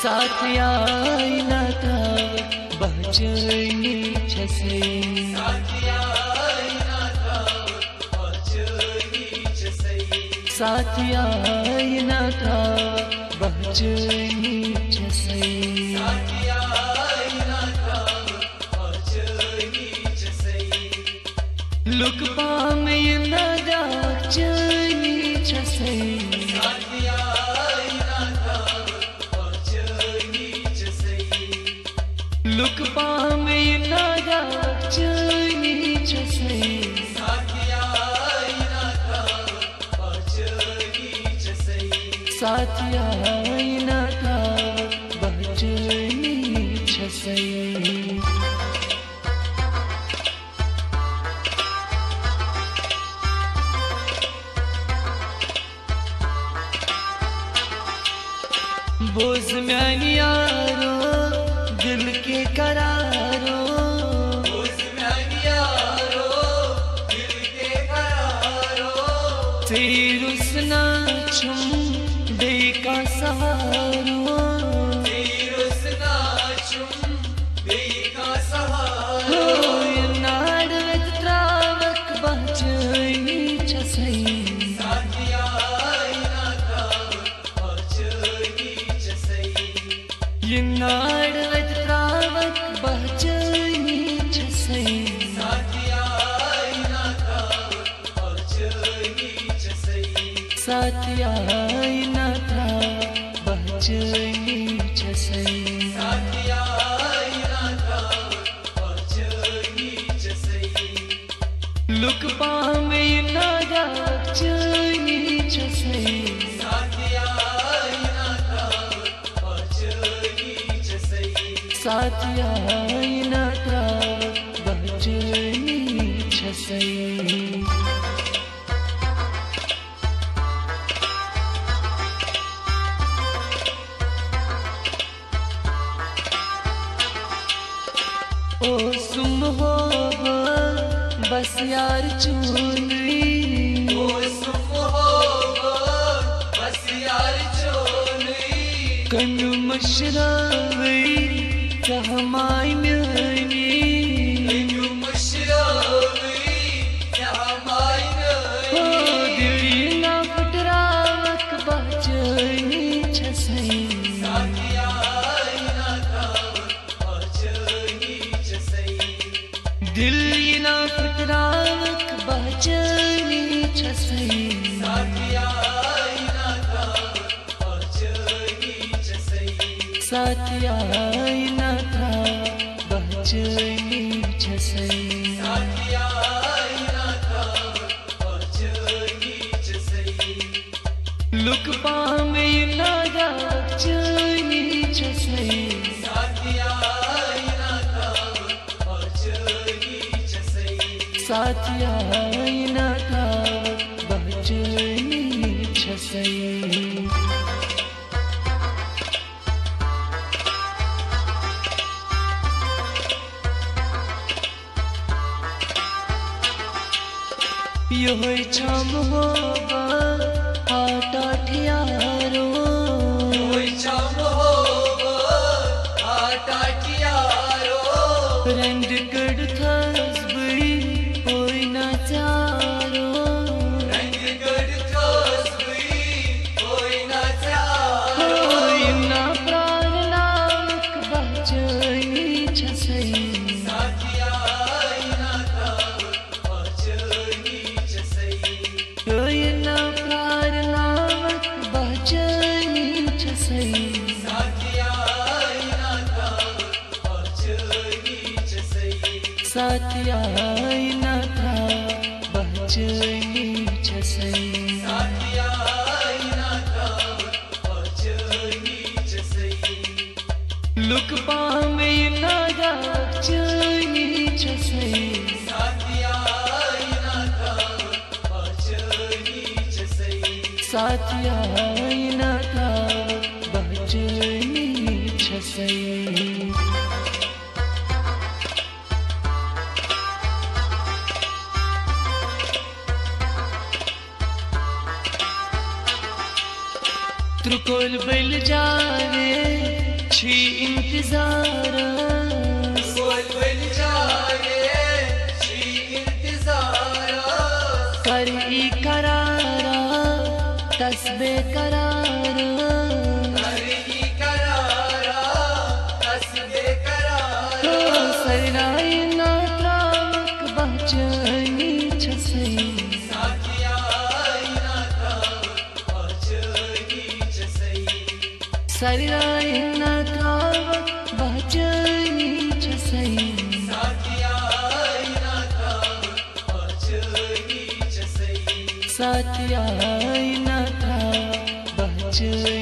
साथिया नाता बहचनी छसे साथिया नाता बहचनी छसे look palm नादा चनी छसे look palm नादा चनी छसे साथिया नादा बहचनी छसे बोझ म्यान यारो दिल के करारो तेर उसना छुम दे का सहारो नाड़ वेद त्रावक बहचनी छसई नाड़ वेद त्रावक बहचनी छसई साथिया नाता बहचनी छसई लुक पाम नादा चनी छसई साथिया नाता बहचनी छसई ओ सुम हो बस यार चुनरी कनु मशरावई कहमाई म्यानी दिली ना फटरावक बहचनी छसई दिल ना फटरावक बहचनी छसई साथिया नाता बहचनी छसई लुक पाम नादा चनी छसई साथिया नाता बहचनी छसई योई छम होगा आटा ठियारो रंग गड़ थसबई होई ना चारो होई ना प्राण नावक बहचनी छसई ना प्राण नावक बहचनी छसई साथिया नाता बहचनी छसई लुक पाम नादा चनी छसई साथिया नाता बहचनी छसई त्रिकोल बैल जावे छी इंतजार करी करारा तस्बे करार सराय ना त्रावक बहचनी छसई सराय ना त्रावक बहचनी छसई साथिया ना था बहचनी